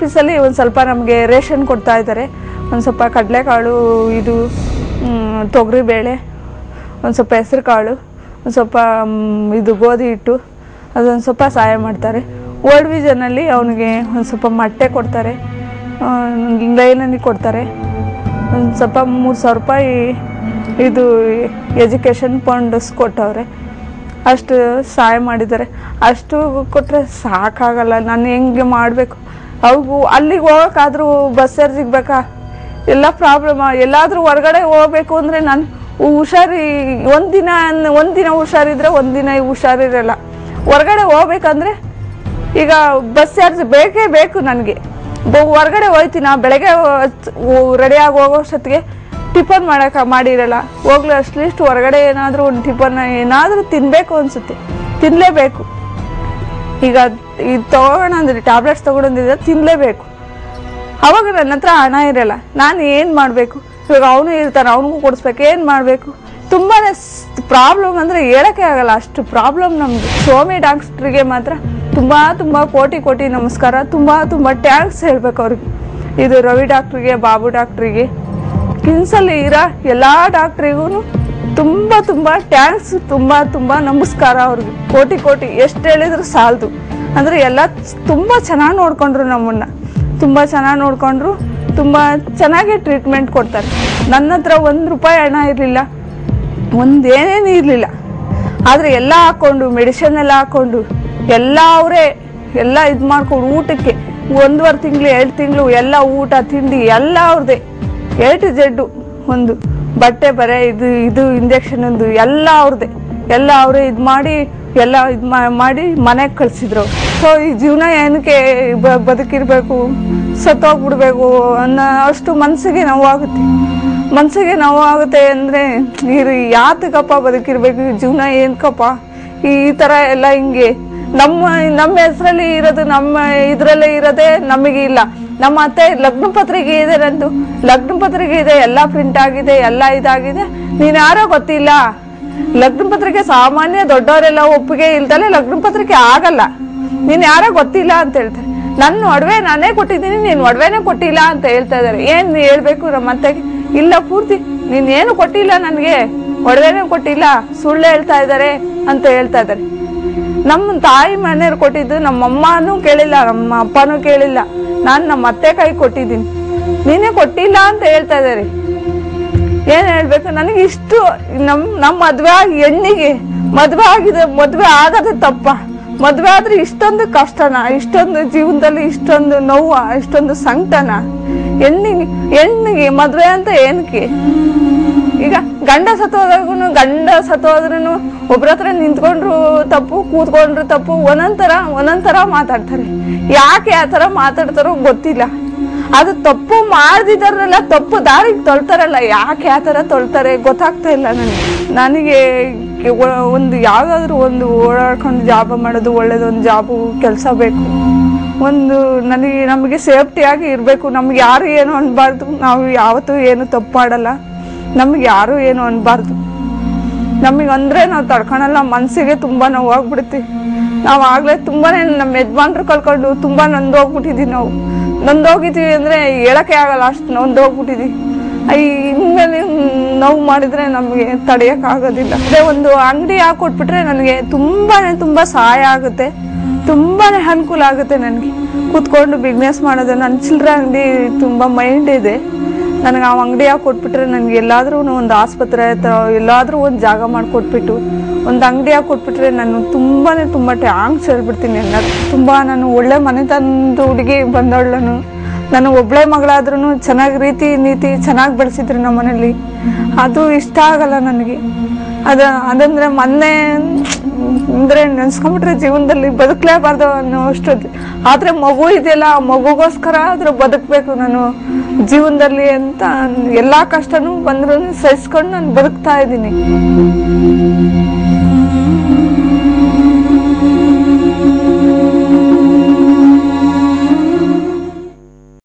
ಆಫೀಸಲ್ಲಿ ಒಂದು ಸ್ವಲ್ಪ ನಮಗೆ ರೇಷನ್ ಕೊಡ್ತಾ ಇದ್ದಾರೆ. ಒಂದು ಸ್ವಲ್ಪ ಕಡಲೆಕಾಳು, ಇದು ತೊಗರಿಬೇಳೆ, ಒಂದು ಸ್ವಲ್ಪ ಹೆಸರು ಕಾಳು, ಒಂದು ಸ್ವಲ್ಪ ಇದು ಗೋಧಿ ಹಿಟ್ಟು, ಅದೊಂದು ಸ್ವಲ್ಪ ಸಹಾಯ ಮಾಡ್ತಾರೆ. ವರ್ಲ್ಡ್ ವಿಷನಲ್ಲಿ ಅವನಿಗೆ ಒಂದು ಸ್ವಲ್ಪ ಮೊಟ್ಟೆ ಕೊಡ್ತಾರೆ, ಲೈನಲ್ಲಿ ಕೊಡ್ತಾರೆ. ಒಂದು ಸ್ವಲ್ಪ 3,000 ರೂಪಾಯಿ ಇದು ಎಜುಕೇಷನ್ ಫಂಡ್ಸ್ ಕೊಟ್ಟವ್ರೆ. ಅಷ್ಟು ಸಹಾಯ ಮಾಡಿದ್ದಾರೆ. ಅಷ್ಟು ಕೊಟ್ಟರೆ ಸಾಕಾಗಲ್ಲ. ನಾನು ಹೆಂಗೆ ಮಾಡಬೇಕು? ಅವ್ರಿಗೂ ಅಲ್ಲಿಗೆ ಹೋಗೋಕ್ಕಾದ್ರೂ ಬಸ್ ಚಾರ್ಜ್ ಸಿಗ್ಬೇಕಾ? ಎಲ್ಲ ಪ್ರಾಬ್ಲಮ್. ಎಲ್ಲಾದರೂ ಹೊರಗಡೆ ಹೋಗ್ಬೇಕು ಅಂದರೆ ನಾನು ಒಂದಿನ ಹುಷಾರಿದ್ರೆ ಒಂದಿನ ಹುಷಾರಿರಲ್ಲ. ಹೊರಗಡೆ ಹೋಗ್ಬೇಕಂದ್ರೆ ಈಗ ಬಸ್ ಚಾರ್ಜ್ ಬೇಕೇ ಬೇಕು ನನಗೆ. ಹೊರಗಡೆ ಹೋಗ್ತೀನಿ, ಬೆಳಗ್ಗೆ ರೆಡಿಯಾಗಿ ಹೋಗೋಷ್ಟೊತ್ತಿಗೆ ಟಿಫನ್ ಮಾಡಿರಲ್ಲ. ಹೋಗ್ಲಿ ಅಟ್ಲೀಸ್ಟ್ ಹೊರಗಡೆ ಏನಾದರೂ ಒಂದು ಟಿಫನ್ ಏನಾದರೂ ತಿನ್ನಬೇಕು ಅನಿಸುತ್ತೆ, ತಿನ್ನಲೇಬೇಕು. ಈಗ ಇದು ತೊಗೊಳ್ಳೋಣ ಅಂದರೆ ಟ್ಯಾಬ್ಲೆಟ್ಸ್ ತೊಗೊಳೋದಿದ್ರೆ ತಿನ್ನಲೇಬೇಕು. ಅವಾಗ ನನ್ನ ಹತ್ರ ಹಣ ಇರಲ್ಲ. ನಾನು ಏನು ಮಾಡಬೇಕು? ಇವಾಗ ಅವನು ಇರ್ತಾನೆ, ಅವನಿಗೂ ಕೊಡಿಸ್ಬೇಕು. ಏನು ಮಾಡಬೇಕು? ತುಂಬಾ ಪ್ರಾಬ್ಲಮ್ ಅಂದರೆ ಹೇಳೋಕ್ಕೆ ಆಗಲ್ಲ, ಅಷ್ಟು ಪ್ರಾಬ್ಲಮ್ ನಮ್ಮದು. ಸ್ವಾಮಿ ಡಾಕ್ಟ್ರಿಗೆ ಮಾತ್ರ ತುಂಬ ಕೋಟಿ ನಮಸ್ಕಾರ. ತುಂಬ ಟ್ಯಾಂಕ್ಸ್ ಹೇಳಬೇಕು ಅವ್ರಿಗೆ. ಇದು ರವಿ ಡಾಕ್ಟ್ರಿಗೆ, ಬಾಬು ಡಾಕ್ಟ್ರಿಗೆ, ಕಿಮ್ಸಲ್ಲಿ ಇರೋ ಎಲ್ಲ ಡಾಕ್ಟ್ರಿಗೂ ತುಂಬ ಟ್ಯಾಂಕ್ಸ್. ತುಂಬ ನಮಸ್ಕಾರ ಅವ್ರಿಗೆ. ಕೋಟಿ ಎಷ್ಟು ಹೇಳಿದ್ರು ಸಾಲದು. ಅಂದರೆ ಎಲ್ಲ ತುಂಬ ಚೆನ್ನಾಗಿ ನೋಡಿಕೊಂಡ್ರು ನಮ್ಮನ್ನು. ತುಂಬ ಚೆನ್ನಾಗಿ ನೋಡಿಕೊಂಡ್ರು. ತುಂಬ ಚೆನ್ನಾಗಿ ಟ್ರೀಟ್ಮೆಂಟ್ ಕೊಡ್ತಾರೆ. ನನ್ನ ಹತ್ರ 1 ರೂಪಾಯಿ ಹಣ ಇರಲಿಲ್ಲ, ಒಂದೇನೇನು ಇರಲಿಲ್ಲ. ಆದರೆ ಎಲ್ಲ ಹಾಕ್ಕೊಂಡು, ಮೆಡಿಸಿನ್ ಎಲ್ಲ ಹಾಕ್ಕೊಂಡು, ಎಲ್ಲ ಅವರೇ ಎಲ್ಲ ಇದು ಮಾಡ್ಕೊಂಡು, ಊಟಕ್ಕೆ 1.5 ತಿಂಗಳು 2 ತಿಂಗಳು ಎಲ್ಲ ಊಟ ತಿಂಡಿ ಎಲ್ಲ ಅವ್ರದ್ದೇ. A to Z. ಒಂದು ಬಟ್ಟೆ ಬರೆ, ಇದು ಇಂಜೆಕ್ಷನ್ ಒಂದು ಎಲ್ಲ ಅವ್ರದ್ದೇ. ಎಲ್ಲ ಅವರೇ ಇದು ಮಾಡಿ ಎಲ್ಲ ಇದು ಮಾಡಿ ಮನೆಗೆ ಕಳಿಸಿದ್ರು. ಸೊ ಈ ಜೀವನ ಏನಕ್ಕೆ ಬದುಕಿರ್ಬೇಕು, ಸತ್ತೋಗ್ಬಿಡ್ಬೇಕು ಅನ್ನೋ ಅಷ್ಟು ಮನಸ್ಸಿಗೆ ನೋವಾಗುತ್ತೆ. ಅಂದರೆ ಯಾತಕಪ್ಪ ಬದುಕಿರ್ಬೇಕು? ಈ ಜೀವನ ಏನಕ್ಕಪ್ಪ ಈ ಥರ ಎಲ್ಲ ಹಿಂಗೆ? ನಮ್ಮ ಹೆಸರಲ್ಲಿ ಇರೋದು, ನಮ್ಮ ಇದರಲ್ಲೇ ಇರೋದೇ ನಮಗೆ ಇಲ್ಲ. ನಮ್ಮ ಅತ್ತೆ ಲಗ್ನ ಪತ್ರಿಕೆ ಇದೆ, ನಂದು ಲಗ್ನ ಪತ್ರಿಕೆ ಇದೆ, ಎಲ್ಲ ಪ್ರಿಂಟ್ ಆಗಿದೆ, ಎಲ್ಲ ಇದಾಗಿದೆ. ನೀನು ಯಾರೋ ಗೊತ್ತಿಲ್ಲ. ಲಗ್ನ ಪತ್ರಿಕೆ ಸಾಮಾನ್ಯ ದೊಡ್ಡವರೆಲ್ಲ ಒಪ್ಪಿಗೆ ಇಲ್ದಲೆ ಲಗ್ನ ಪತ್ರಿಕೆ ಆಗಲ್ಲ. ನೀನು ಯಾರೋ ಗೊತ್ತಿಲ್ಲ ಅಂತ ಹೇಳ್ತಾರೆ. ನನ್ನ ಒಡವೆ ನಾನೇ ಕೊಟ್ಟಿದ್ದೀನಿ, ನೀನು ಒಡವೆನೇ ಕೊಟ್ಟಿಲ್ಲ ಅಂತ ಹೇಳ್ತಾ ಇದ್ದಾರೆ. ಏನು ಹೇಳ್ಬೇಕು ನಮ್ಮ ಅತ್ತೆಗೆ? ಇಲ್ಲ, ಪೂರ್ತಿ ನೀನೇನು ಕೊಟ್ಟಿಲ್ಲ, ನನಗೆ ಒಡವೆನೇ ಕೊಟ್ಟಿಲ್ಲ, ಸುಳ್ಳು ಹೇಳ್ತಾ ಇದ್ದಾರೆ ಅಂತ ಹೇಳ್ತಾ ಇದ್ದಾರೆ. ನಮ್ಮ ತಾಯಿ ಮನೆಯವ್ರು ಕೊಟ್ಟಿದ್ದು ನಮ್ಮ ಅಮ್ಮನೂ ಕೇಳಿಲ್ಲ, ನಮ್ಮ ಅಪ್ಪನೂ ಕೇಳಿಲ್ಲ. ನಾನು ನಮ್ಮ ಅತ್ತೆ ಕೈ ಕೊಟ್ಟಿದ್ದೀನಿ, ನೀನೇ ಕೊಟ್ಟಿಲ್ಲ ಅಂತ ಹೇಳ್ತಾ ಇದ್ದಾರೆ. ಏನು ಹೇಳ್ಬೇಕು? ನನಗೆ ಇಷ್ಟು ನಮ್ಮ ಮದುವೆ ಆಗಿ ಹೆಣ್ಣಿಗೆ ಮದುವೆ ಆಗದೆ ತಪ್ಪ? ಮದುವೆ ಆದ್ರೆ ಇಷ್ಟೊಂದು ಕಷ್ಟನ? ಇಷ್ಟೊಂದು ಜೀವನದಲ್ಲಿ ಇಷ್ಟೊಂದು ನೋವು, ಇಷ್ಟೊಂದು ಸಂಕಟನ? ಹೆಣ್ಣಿಗೆ ಮದುವೆ ಅಂತ ಏನಕ್ಕೆ? ಈಗ ಗಂಡ ಸತ್ತೋದ್ರೂ ಒಬ್ರ ಹತ್ರ ನಿಂತ್ಕೊಂಡ್ರು ತಪ್ಪು, ಕೂತ್ಕೊಂಡ್ರು ತಪ್ಪು. ಒಂದೊಂದರ ಮಾತಾಡ್ತಾರೆ. ಯಾಕೆ ಆ ಥರ ಮಾತಾಡ್ತಾರೋ ಗೊತ್ತಿಲ್ಲ. ಅದು ತಪ್ಪು ಮಾಡ್ದಿದ್ದಾರಲ್ಲ, ತಪ್ಪು ದಾರಿಗೆ ತೊಳ್ತಾರಲ್ಲ, ಯಾಕೆ ಆ ಥರ ತೊಳ್ತಾರೆ ಗೊತ್ತಾಗ್ತಾ ಇಲ್ಲ ನನಗೆ. ಒಂದು ಯಾವುದಾದ್ರೂ ಒಂದು ಓಡಾಡ್ಕೊಂಡು ಜಾಬ್ ಮಾಡೋದು ಒಳ್ಳೇದೊಂದು ಜಾಬು ಕೆಲಸ ಬೇಕು. ಒಂದು ನಮಗೆ ಸೇಫ್ಟಿಯಾಗಿ ಇರಬೇಕು. ನಮ್ಗೆ ಯಾರು ಏನು ಅನ್ಬಾರ್ದು. ನಾವು ಯಾವತ್ತೂ ಏನು ತಪ್ಪು ಮಾಡಲ್ಲ. ನಮ್ಗೆ ಯಾರು ಏನು ಅನ್ಬಾರ್ದು. ನಮಗೆ ಅಂದರೆ ನಾವು ತಡ್ಕೊಳಲ್ಲ. ಮನಸ್ಸಿಗೆ ತುಂಬ ನೋವಾಗ್ಬಿಡ್ತೀವಿ. ನಾವು ಆಗಲೇ ತುಂಬಾ ನಮ್ಮ ಯಜಮಾನ್ರು ಕಳ್ಕೊಂಡು ತುಂಬ ನೊಂದೋಗ್ಬಿಟ್ಟಿದ್ದೀವಿ. ನೊಂದೋಗಿದ್ದೀವಿ ಅಂದರೆ ಹೇಳೋಕ್ಕೆ ಆಗಲ್ಲ, ಅಷ್ಟು ನೊಂದೋಗ್ಬಿಟ್ಟಿದ್ದೀವಿ. ಇನ್ಮೇಲೆ ನೋವು ಮಾಡಿದರೆ ನಮಗೆ ತಡೆಯೋಕ್ಕಾಗೋದಿಲ್ಲ. ಅದೇ ಒಂದು ಅಂಗಡಿ ಹಾಕೊಟ್ಬಿಟ್ರೆ ನನಗೆ ತುಂಬ ಸಹಾಯ ಆಗುತ್ತೆ, ತುಂಬಾ ಅನುಕೂಲ ಆಗುತ್ತೆ. ನನಗೆ ಕೂತ್ಕೊಂಡು ಬಿಸ್ನೆಸ್ ಮಾಡೋದು. ನನ್ನ ಚಿಲ್ಲರೆ ಅಂಗಡಿ ತುಂಬ ಮೈಂಡ್ ಇದೆ. ನನಗೆ ಆ ಅಂಗಡಿ ಕೊಟ್ಬಿಟ್ರೆ ನನಗೆ ಎಲ್ಲಾದರೂ ಒಂದು ಆಸ್ಪತ್ರೆ ಹತ್ರ ಎಲ್ಲಾದರೂ ಒಂದು ಜಾಗ ಮಾಡಿಕೊಟ್ಬಿಟ್ಟು ಒಂದು ಅಂಗಡಿ ಕೊಟ್ಬಿಟ್ರೆ ನಾನು ತುಂಬಾ ಟ್ಯಾಂಕ್ಸ್ ಹೇಳ್ಬಿಡ್ತೀನಿ ಎಲ್ಲ. ನಾನು ಒಳ್ಳೆ ಮನೆತನದ ಹುಡುಗಿ ಬಂದವಳನು. ನಾನು ಒಬ್ಬಳೇ ಮಗಳಾದ್ರೂ ಚೆನ್ನಾಗಿ ರೀತಿ ನೀತಿ ಚೆನ್ನಾಗಿ ಬೆಳೆಸಿದ್ರು ನಮ್ಮ ಮನೇಲಿ. ಅದು ಇಷ್ಟ ಆಗಲ್ಲ ನನಗೆ. ಅದಂದರೆ ಮೊನ್ನೆ ಅಂದರೆ ನೆನೆಸ್ಕೊಂಡ್ಬಿಟ್ರೆ ಜೀವನದಲ್ಲಿ ಬದುಕಲೇಬಾರ್ದು ಅನ್ನೋ ಅಷ್ಟೊತ್ತು. ಆದರೆ ಮಗು ಇದೆಯಲ್ಲ, ಆ ಮಗುಗೋಸ್ಕರ ಆದರೂ ಬದುಕಬೇಕು ನಾನು ಜೀವನದಲ್ಲಿ ಅಂತ ಎಲ್ಲ ಕಷ್ಟನೂ ಬಂದ್ರೂ ಸಹಿಸ್ಕೊಂಡು ನಾನು ಬದುಕ್ತಾ ಇದ್ದೀನಿ.